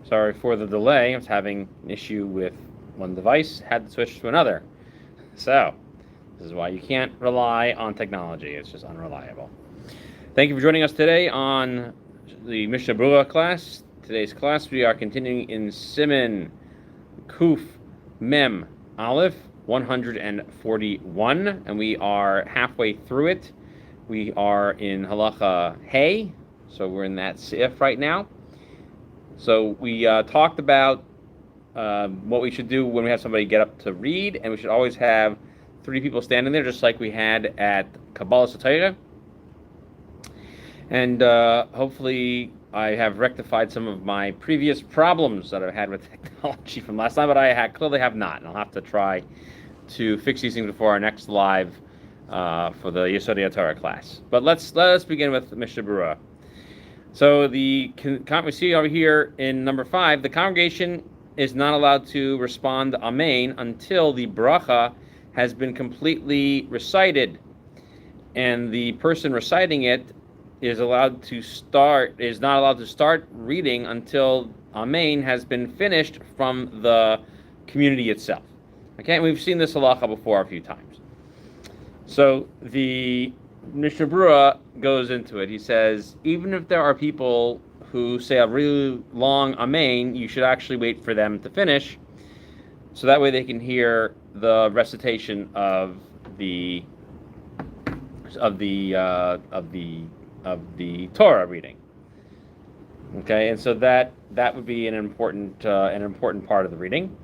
Sorry for the delay. I was having an issue with one device, had to switch to another. So, this is why you can't rely on technology. It's just unreliable. Thank you for joining us today on the Mishnah Berurah class. Today's class, we are continuing in Siman Kuf Mem Aleph 141, and we are halfway through it. We are in Halacha Hey, so we're in that Sif right now. So we talked about what we should do when we have somebody get up to read, and we should always have 3 people standing there, just like we had at Kabbalah Torah. And hopefully I have rectified some of my previous problems that I've had with technology from last time, but clearly have not. And I'll have to try to fix these things before our next live for the Yesodei Torah class. But let us begin with Mishnah Berurah. So we see over here in number 5, the congregation is not allowed to respond Amen until the bracha has been completely recited, and the person reciting it is not allowed to start reading until Amen has been finished from the community itself. Okay, and we've seen this halacha before a few times. So the Mishnah Berurah goes into it. He says, even if there are people who say a really long Amen, you should actually wait for them to finish, so that way they can hear the recitation of the Torah reading. Okay, and so that would be an important part of the reading,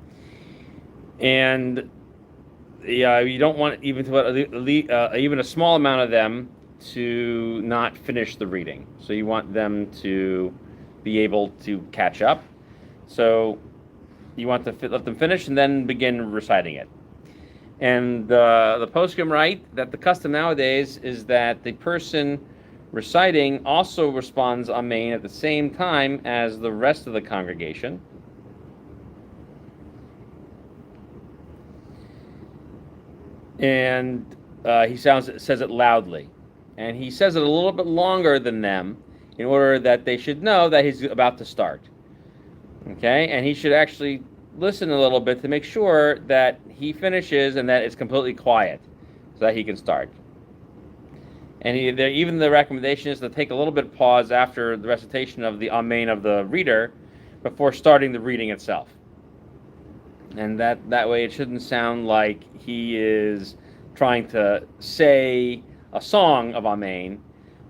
and you don't want even a small amount of them to not finish the reading. So you want them to be able to catch up. So you want to let them finish and then begin reciting it. And the poskim write that the custom nowadays is that the person reciting also responds Amen at the same time as the rest of the congregation. And he says it loudly. And he says it a little bit longer than them in order that they should know that he's about to start. Okay? And he should actually listen a little bit to make sure that he finishes and that it's completely quiet so that he can start. And even the recommendation is to take a little bit of pause after the recitation of the Amen of the reader before starting the reading itself. And that way it shouldn't sound like he is trying to say a song of Amen,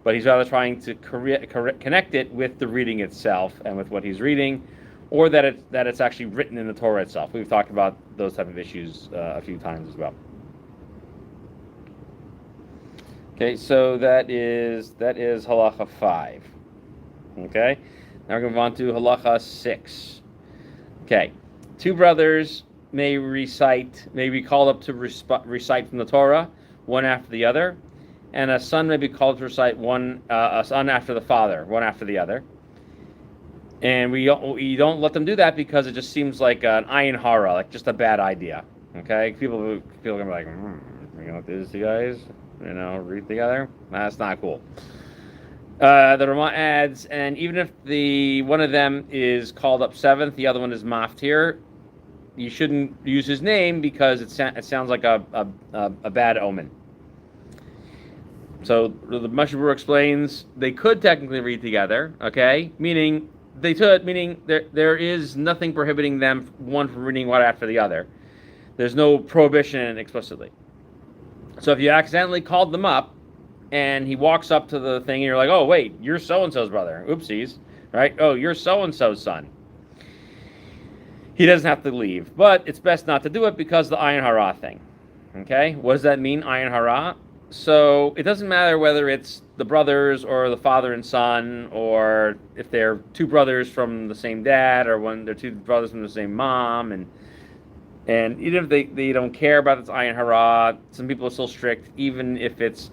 but he's rather trying to connect it with the reading itself and with what he's reading, or that it's actually written in the Torah itself. We've talked about those type of issues a few times as well. Okay, so that is halacha 5. Okay, now we're going to move on to halacha 6. Okay, 2 brothers may be called up to recite from the Torah, one after the other, and a son may be called to recite a son after the father, one after the other. And we don't let them do that because it just seems like an ayin hara, like just a bad idea. Okay, people are gonna be like, you know, this you guys, read together. That's not cool. The Ramah adds, and even if one of them is called up 7th, the other one is maftir, you shouldn't use his name because it sounds like a bad omen. So the Mishnah Berurah explains they could technically read together, okay? Meaning there is nothing prohibiting them one from reading one after the other. There's no prohibition explicitly. So if you accidentally called them up and he walks up to the thing and you're like, oh wait, you're so-and-so's brother. Oopsies, right? Oh, you're so-and-so's son. He doesn't have to leave, but it's best not to do it because the ayin hara thing. Okay, what does that mean, ayin hara? So it doesn't matter whether it's the brothers or the father and son, or if they're 2 brothers from the same dad, or when they're 2 brothers from the same mom, and even if they don't care about this ayin hara, some people are still strict, even if it's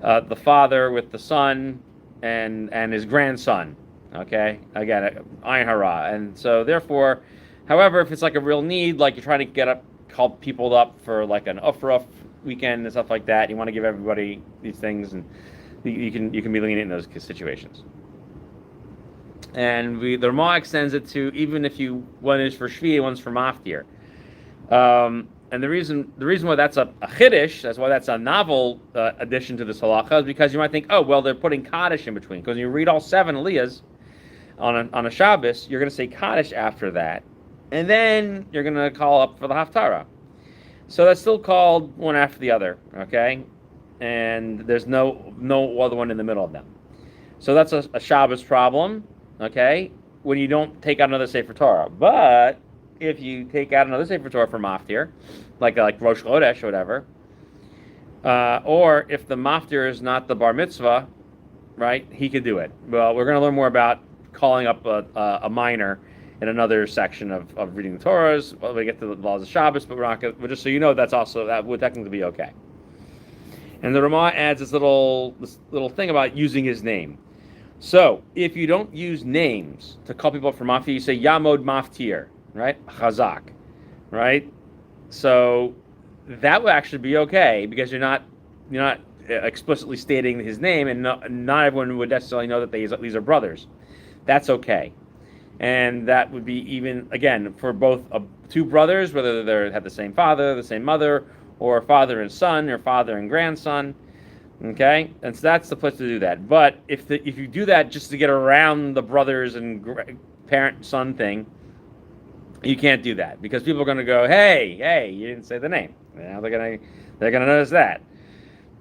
the father with the son and his grandson. Okay, again, ayin hara, and so therefore, however, if it's like a real need, like you're trying to call people up for like an ufruf weekend and stuff like that, you want to give everybody these things, and you can be lenient in those situations. And the Ramah extends it to even if one is for Shvi and one's for Maftir. And the reason why that's a chiddush, that's why that's a novel addition to this halacha, is because you might think, oh, well, they're putting Kaddish in between. Because when you read all 7 Aliyahs on a Shabbos, you're going to say Kaddish after that. And then you're going to call up for the Haftarah. So that's still called one after the other, okay? And there's no other one in the middle of them. So that's a Shabbos problem, okay? When you don't take out another Sefer Torah. But if you take out another Sefer Torah for Maftir, like Rosh Chodesh or whatever, or if the Maftir is not the Bar Mitzvah, right, he could do it. Well, we're going to learn more about calling up a minor in another section of reading the Torahs. Well, we get to the laws of Shabbos, but we're just so you know that would technically be okay. And the Ramah adds this little thing about using his name. So if you don't use names to call people for Maftir, you say Yamod Maftir, right? Chazak, right? So that would actually be okay because you're not explicitly stating his name, and not everyone would necessarily know that these are brothers. That's okay. And that would be even, again, for both two brothers, whether they have the same father, the same mother, or father and son, or father and grandson. Okay? And so that's the place to do that. But if you do that just to get around the brothers and parent-son thing, you can't do that because people are going to go, hey, you didn't say the name. Now they're going to notice that.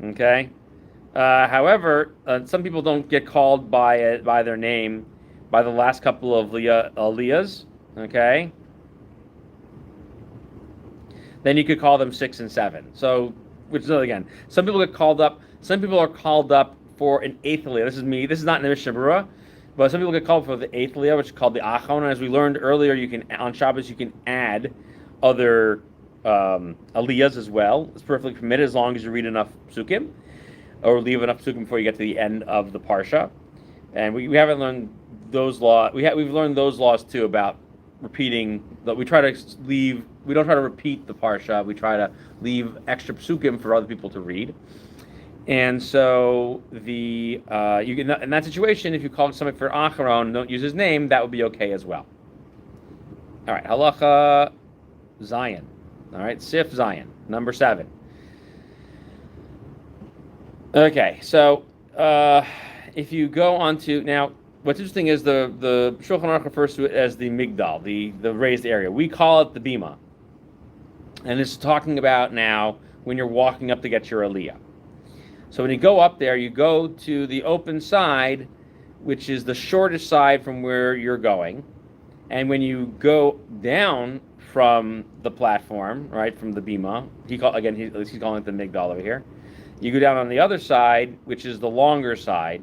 Okay? However, some people don't get called by their name by the last couple of Aliyahs, okay? Then you could call them 6 and 7. So, which is again, some people get called up. Some people are called up for an 8th Aliyah. This is me. This is not in the Mishnah Berurah, but some people get called for the 8th Aliyah, which is called the Achon. As we learned earlier, on Shabbos you can add other Aliyahs as well. It's perfectly permitted as long as you read enough psukim, or leave enough psukim before you get to the end of the parsha. And we haven't learned those laws. We've learned those laws too about repeating. That we try to leave. We don't try to repeat the parsha. We try to leave extra psukim for other people to read. And so you can, in that situation, if you call somebody for Acharon, don't use his name, that would be okay as well. All right, halacha Zion. All right, Sif Zion, number 7. Okay, so if you go on to now, what's interesting is the Shulchan Aruch refers to it as the migdal, the raised area. We call it the bima, and it's talking about now when you're walking up to get your aliyah. So when you go up there, you go to the open side, which is the shortest side from where you're going, and when you go down from the platform, right, from the bima, he's calling it the migdal over here. You go down on the other side, which is the longer side,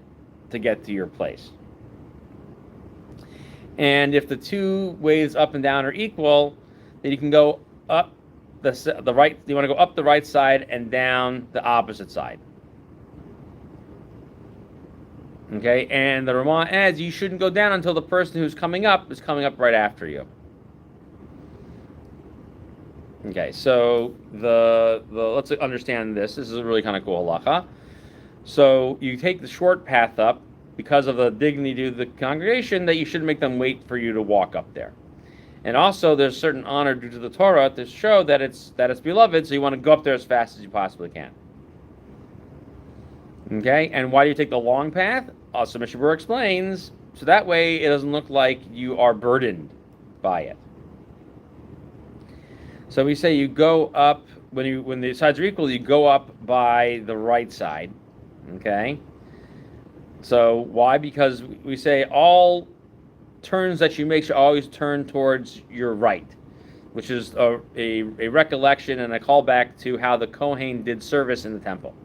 to get to your place. And if the two ways up and down are equal, then you can go up the right. You want to go up the right side and down the opposite side. Okay, and the Ramah adds you shouldn't go down until the person who's coming up is coming up right after you. Okay, so let's understand this. This is a really kind of cool halacha. So you take the short path up because of the dignity of the congregation that you should make them wait for you to walk up there. And also there's certain honor due to the Torah to show that it's beloved, so you want to go up there as fast as you possibly can. Okay, and why do you take the long path? Also, Mishnah Berurah explains, so that way it doesn't look like you are burdened by it. So we say you go up, when the sides are equal, you go up by the right side. Okay? So why? Because we say all turns that you make should always turn towards your right, which is a recollection and a callback to how the Kohen did service in the temple.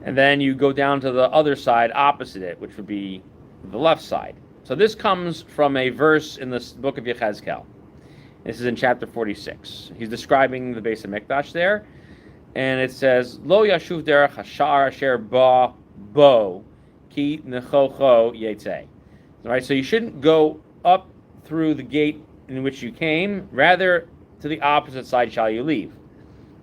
And then you go down to the other side opposite it, which would be the left side. So this comes from a verse in the book of Yechezkel. This is in chapter 46. He's describing the Beis HaMikdash there. And it says, Lo yashuv derech hashar asher ba bo ki nechocho yetzeh. All right, so you shouldn't go up through the gate in which you came. Rather, to the opposite side shall you leave.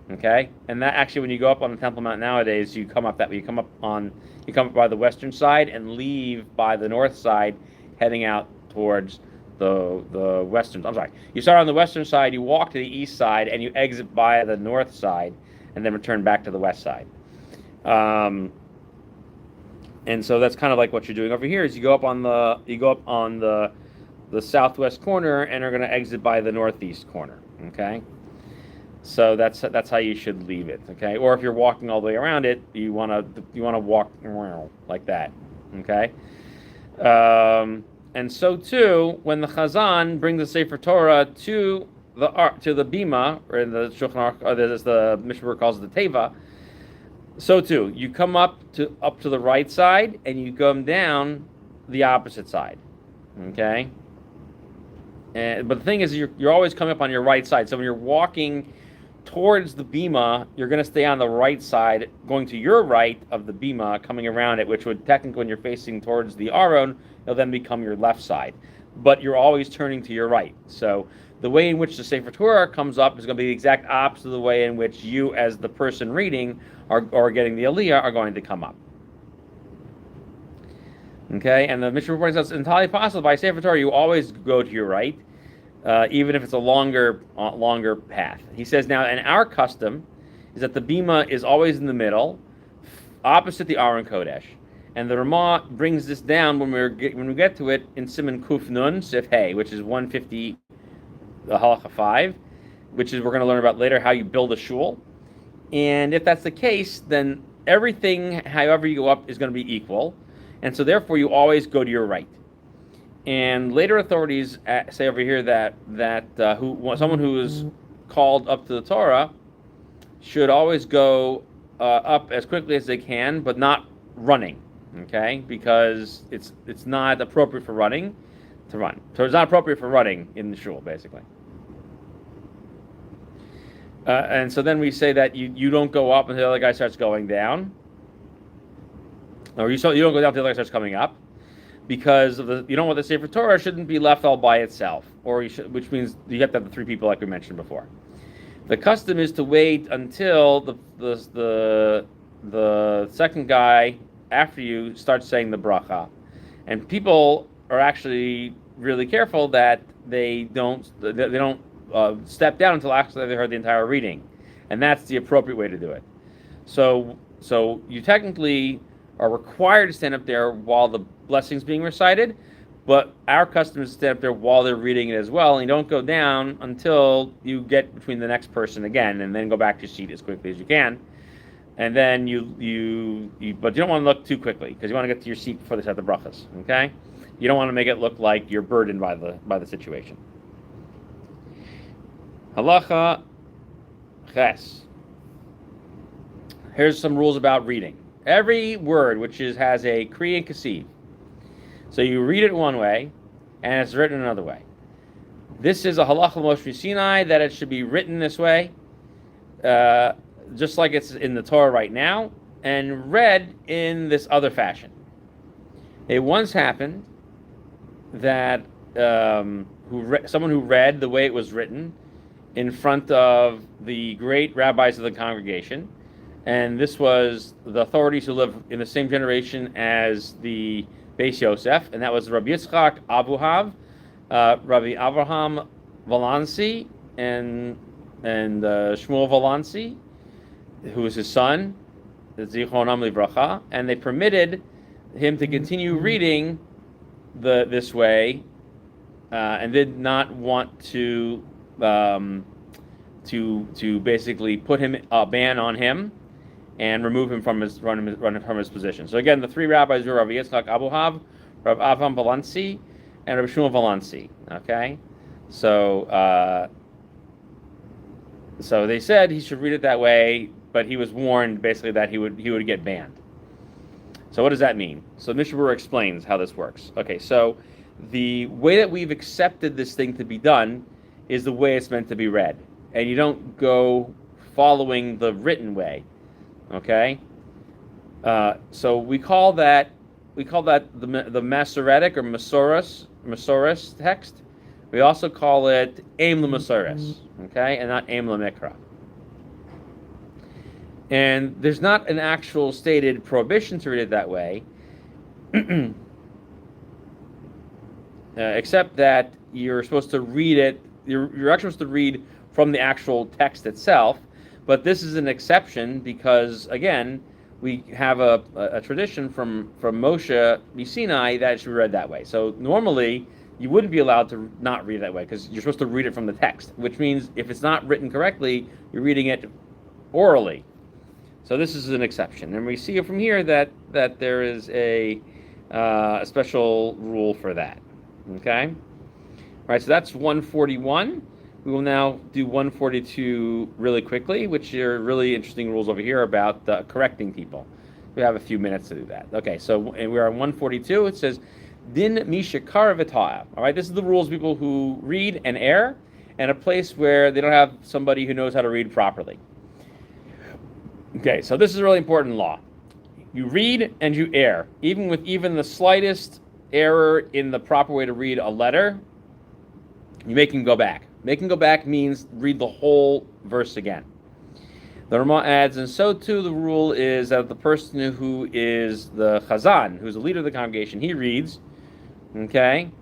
Okay, and that actually, when you go up on the Temple Mount nowadays, you come up by the western side and leave by the north side, heading out towards the western. I'm sorry. You start on the western side, you walk to the east side, and you exit by the north side, and then return back to the west side. And so that's kind of like what you're doing over here. Is you go up on the southwest corner, and are going to exit by the northeast corner. Okay. So that's how you should leave it, okay? Or if you're walking all the way around it, you want to walk like that, okay? And so too, when the Chazan brings the Sefer Torah to the bima, or in the Shulchan Aruch, as the Mishnah calls it, the teva, so too you come up to the right side and you come down the opposite side, okay? But the thing is, you're always coming up on your right side. So when you're walking towards the bima, you're going to stay on the right side, going to your right of the bima, coming around it, which would technically, when you're facing towards the aron, it'll then become your left side. But you're always turning to your right. So the way in which the Sefer Torah comes up is going to be the exact opposite of the way in which you, as the person reading or getting the Aliyah, are going to come up. Okay, and the Mishnah points out it's entirely possible by Sefer Torah you always go to your right, even if it's a longer path. He says now, and our custom is that the bima is always in the middle, opposite the Aron Kodesh, and the Ramah brings this down when we get to it in Siman Kuf Nun Sif Hey, which is 150, the Halacha 5, which is we're going to learn about later how you build a shul. And if that's the case, then everything, however you go up, is going to be equal, and so therefore you always go to your right. And later authorities say over here that someone who is called up to the Torah should always go up as quickly as they can, but not running, okay? Because it's not appropriate for running to run. So it's not appropriate for running in the shul, basically. And so then we say that you don't go up until the other guy starts going down, or you don't go down until the other guy starts coming up. Because you don't want the Sefer Torah shouldn't be left all by itself, which means you have to have the three people like we mentioned before. The custom is to wait until the second guy after you starts saying the bracha, and people are actually really careful that they don't step down until actually they heard the entire reading, and that's the appropriate way to do it. So you technically are required to stand up there while the blessing's being recited, but our custom is to stand up there while they're reading it as well, and you don't go down until you get between the next person again, and then go back to your seat as quickly as you can. And then but you don't want to look too quickly, because you want to get to your seat before they start the brachas, okay? You don't want to make it look like you're burdened by the situation. Halacha ches. Here's some rules about reading. Every word which has a kri and kasiv, so you read it one way, and it's written another way. This is a halacha Moshe Sinai that it should be written this way, just like it's in the Torah right now, and read in this other fashion. It once happened that someone who read the way it was written in front of the great rabbis of the congregation. And this was the authorities who lived in the same generation as the Beis Yosef, and that was Rabbi Yitzchak Abuhav, Rabbi Avraham Valansi, and Shmuel Valansi, who was his son, Zichronam Livracha, and they permitted him to continue reading this way, and did not want to basically put a ban on him and remove him from his position. So again, the three rabbis were Rabbi Yitzchak Abuhav, Rabbi Avraham Valansi, and Rabbi Shmuel Valansi. Okay, so they said he should read it that way, but he was warned basically that he would get banned. So what does that mean? So Mishnah Berurah explains how this works. Okay, so the way that we've accepted this thing to be done is the way it's meant to be read, and you don't go following the written way. Okay, so we call that the Masoretic or Masoros text. We also call it Aim L'Masoros, okay, and not Aim L'Mikra. And there's not an actual stated prohibition to read it that way, except that you're supposed to read it. You're actually supposed to read from the actual text itself. But this is an exception because, again, we have a tradition from Moshe Sinai that it should be read that way. So normally you wouldn't be allowed to not read it that way because you're supposed to read it from the text, which means if it's not written correctly, you're reading it orally. So this is an exception, and we see from here that there is a special rule for that. Okay, all right. So that's 141. We will now do 142 really quickly, which are really interesting rules over here about correcting people. We have a few minutes to do that. Okay, so we are on 142. It says, Din mishakar v'ta'ah. All right, this is the rules of people who read and err, and a place where they don't have somebody who knows how to read properly. Okay, so this is a really important law. You read and you err. Even with the slightest error in the proper way to read a letter, you make him go back. Making go back means read the whole verse again. The Rama adds, and so too the rule is that the person who is the chazan, who's the leader of the congregation, he reads, okay?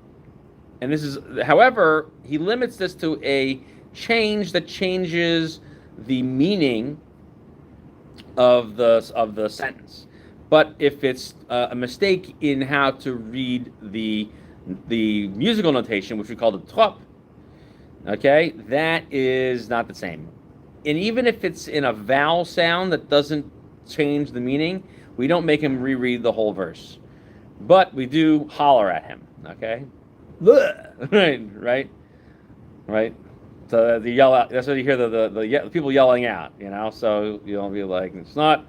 And this is, however, he limits this to a change that changes the meaning of the sentence. But if it's a mistake in how to read the musical notation, which we call the trop, okay, that is not the same. And even if it's in a vowel sound that doesn't change the meaning, we don't make him reread the whole verse. But we do holler at him, okay? right. So the yell out, that's what you hear the people yelling out, you know? So you'll be like, it's not,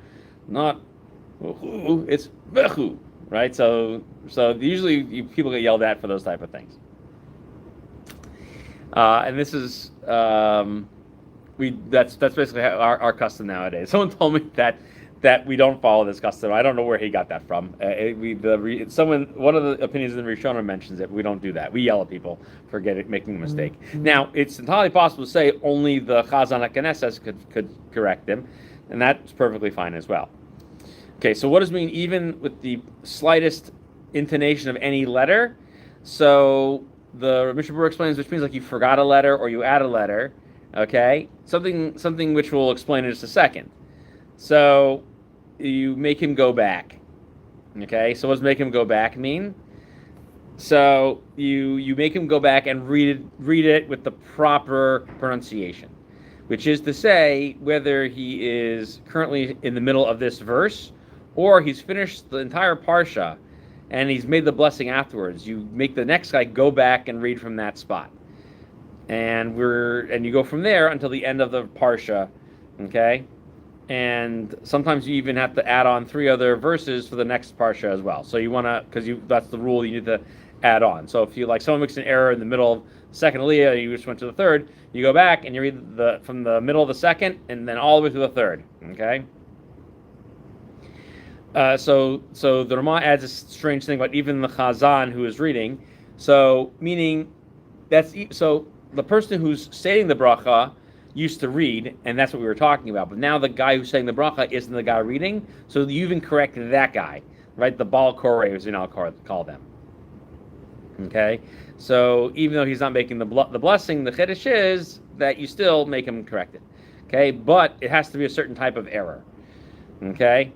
it's bechu, right? So usually people get yelled at for those type of things. And this is that's basically our custom nowadays. Someone told me that we don't follow this custom. I don't know where he got that from. One of the opinions in the Rishonim mentions it. We don't do that. We yell at people for making a mistake. Mm-hmm. Now it's entirely possible to say only the Chazan HaKnesses could correct him, and that's perfectly fine as well. Okay, so what does it mean even with the slightest intonation of any letter? So the Mishnah Berurah explains, which means like you forgot a letter or you add a letter, okay? Something which we'll explain in just a second. So you make him go back, okay? So what does make him go back mean? So you make him go back and read it with the proper pronunciation, which is to say whether he is currently in the middle of this verse or he's finished the entire parsha and he's made the blessing afterwards. You make the next guy go back and read from that spot. And you go from there until the end of the parsha, okay? And sometimes you even have to add on 3 other verses for the next parsha as well. So you want to, because that's the rule, you need to add on. So if you someone makes an error in the middle of the second Aliyah, and you just went to the third, you go back and you read from the middle of the second and then all the way to the third, okay? So the Rama adds a strange thing about even the Chazan who is reading. So meaning so the person who's saying the bracha used to read, and that's what we were talking about. But now the guy who's saying the bracha isn't the guy reading, so you even correct that guy, right? The Baal Koreh, as I'll call them. Okay, so even though he's not making the blessing, the chiddush is that you still make him correct it. Okay, but it has to be a certain type of error. Okay.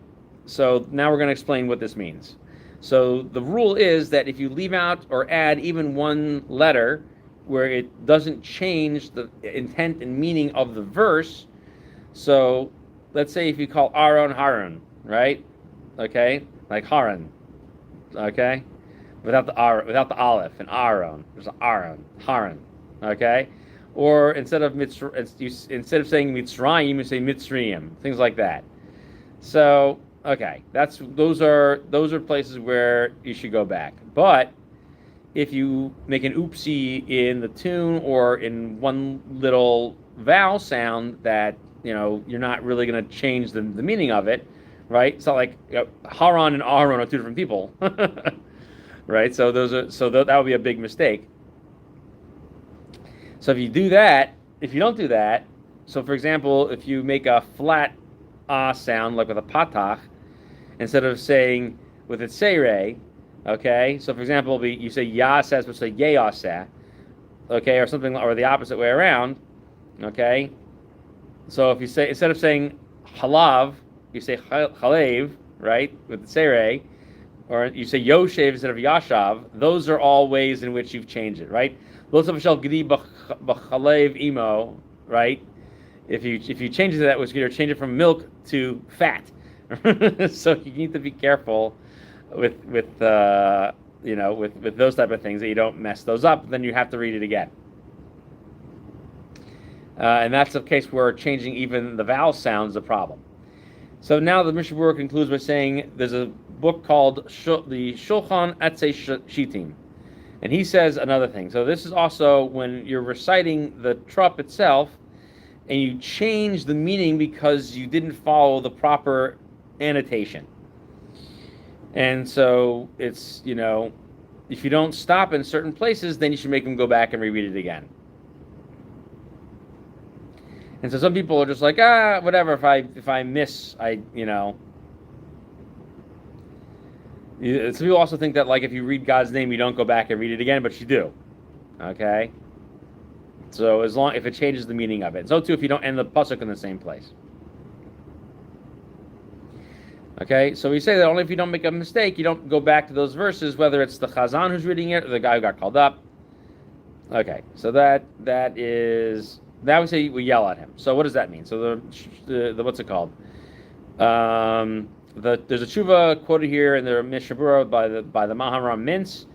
So now we're going to explain what this means. So the rule is that if you leave out or add even one letter where it doesn't change the intent and meaning of the verse, so let's say if you call Aaron Harun, right? Okay, like Haran, okay, without the aleph and Aaron, there's an Aaron, Haran, okay, or instead of saying Mitzrayim, you say Mitzrayim, things like that. So okay, those are places where you should go back. But if you make an oopsie in the tune or in one little vowel sound that you're not really going to change the meaning of it, right? It's not like Haran and Aaron are 2 different people, right? So that would be a big mistake. So if you don't do that, so for example, if you make a flat sound, like with a patach, instead of saying with a tsere, okay? So for example, you say yaseh, but say yeyaseh, okay, or something, or the opposite way around, okay? So if you say, instead of saying halav, you say chalev, right, with the tsere, or you say yoshev instead of yashav. Those are all ways in which you've changed it, right? Lo tavashel gedi b'chalev imo, right? If you change it to that, was going to change it from milk to fat. So you need to be careful with those type of things, that you don't mess those up. Then you have to read it again. And that's a case where changing even the vowel sounds a problem. So now the Mishnah Berurah concludes by saying there's a book called the Shulchan Atzei Shitim. And he says another thing. So this is also when you're reciting the trup itself and you change the meaning because you didn't follow the proper annotation. And so it's, if you don't stop in certain places, then you should make them go back and reread it again. And so some people are just like, whatever, if I miss, some people also think that, like, if you read God's name, you don't go back and read it again, but you do. Okay? So if it changes the meaning of it. So too if you don't end the pasuk in the same place. Okay, so we say that only if you don't make a mistake, you don't go back to those verses, whether it's the chazan who's reading it or the guy who got called up. Okay, so that we say we yell at him. So what does that mean? So the what's it called? There's a tshuva quoted here in the Mishnah Berurah by the Maharam Mintz,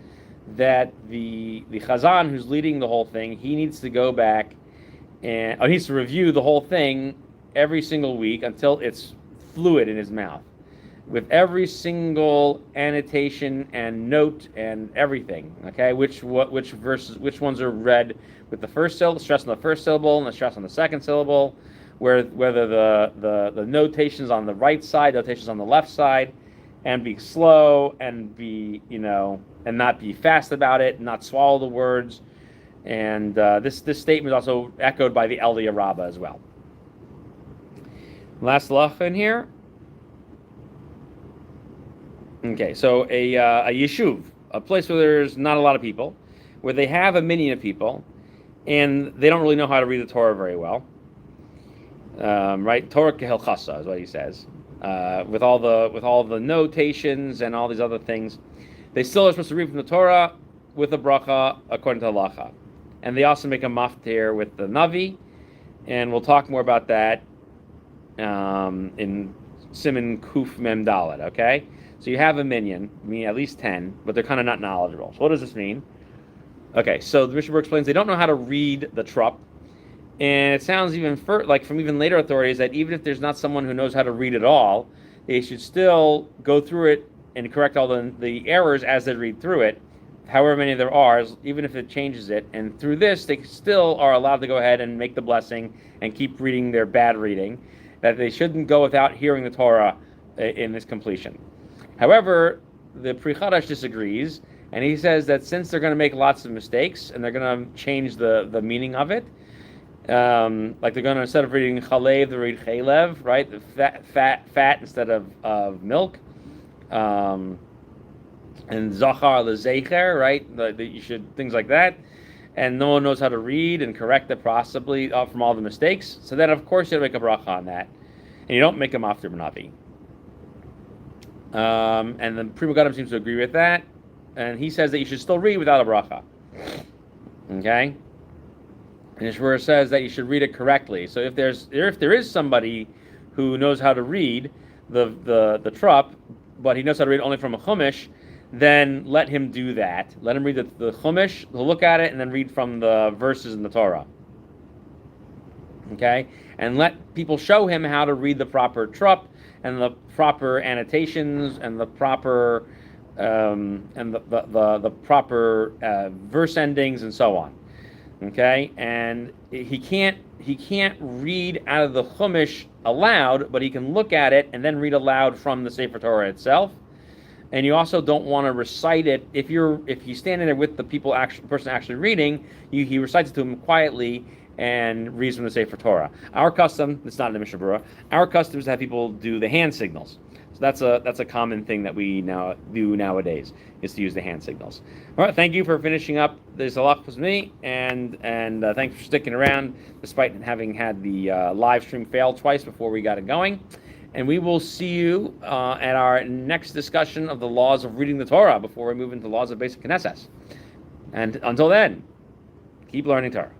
that the chazan who's leading the whole thing, he needs to go back and he needs to review the whole thing every single week until it's fluid in his mouth, with every single annotation and note and everything. Okay, which ones are read with the first syllable, stress on the first syllable, and the stress on the second syllable, whether the notations on the right side, notations on the left side, and be slow and be and not be fast about it, not swallow the words. And this statement is also echoed by the Aliyah Rabbah as well. Last halacha in here. Okay, so a yeshuv, a place where there's not a lot of people, where they have a minyan of people, and they don't really know how to read the Torah very well. Right, Torah kehelchasa is what he says. With all the notations and all these other things, they still are supposed to read from the Torah with a bracha according to halacha, and they also make a maftir with the Navi, and we'll talk more about that in Siman Kuf Mem Dalet. Okay, so you have a minyan, meaning at least 10, but they're kind of not knowledgeable. So what does this mean? Okay, so the Mishnah Berurah explains they don't know how to read the trup, and it sounds even like from even later authorities that even if there's not someone who knows how to read it all, they should still go through it and correct all the errors as they read through it, however many there are, even if it changes it. And through this, they still are allowed to go ahead and make the blessing and keep reading their bad reading, that they shouldn't go without hearing the Torah in this completion. However, the Pri Chadash disagrees, and he says that since they're going to make lots of mistakes and they're going to change the meaning of it, like they're going to, instead of reading chalev, they read chalev, right? The fat instead of milk, and zachar lezecher, right? You should, things like that, and no one knows how to read and correct it possibly from all the mistakes. So then, of course, you make a bracha on that, and you don't make a maftir b'navi. And the Pri Megadim seems to agree with that, and he says that you should still read without a bracha. Okay, and it's where it says that you should read it correctly. So if there is somebody who knows how to read the trup, but he knows how to read only from a chumash, then let him do that. Let him read the chumash, look at it, and then read from the verses in the Torah. Okay, and let people show him how to read the proper trup and the proper annotations and the proper the proper verse endings and so on. Okay, and he can't read out of the chumash aloud, but he can look at it and then read aloud from the Sefer Torah itself. And you also don't want to recite it if you stand in there with the person actually reading. He recites it to him quietly, and reads from the Sefer Torah. Our custom, it's not in the Mishnah Berurah, our custom is to have people do the hand signals. So that's a common thing that we now do nowadays, is to use the hand signals. All right, thank you for finishing up this halach with me, and thanks for sticking around despite having had the live stream fail twice before we got it going. And we will see you at our next discussion of the laws of reading the Torah before we move into laws of basic Knesset. And until then, keep learning Torah.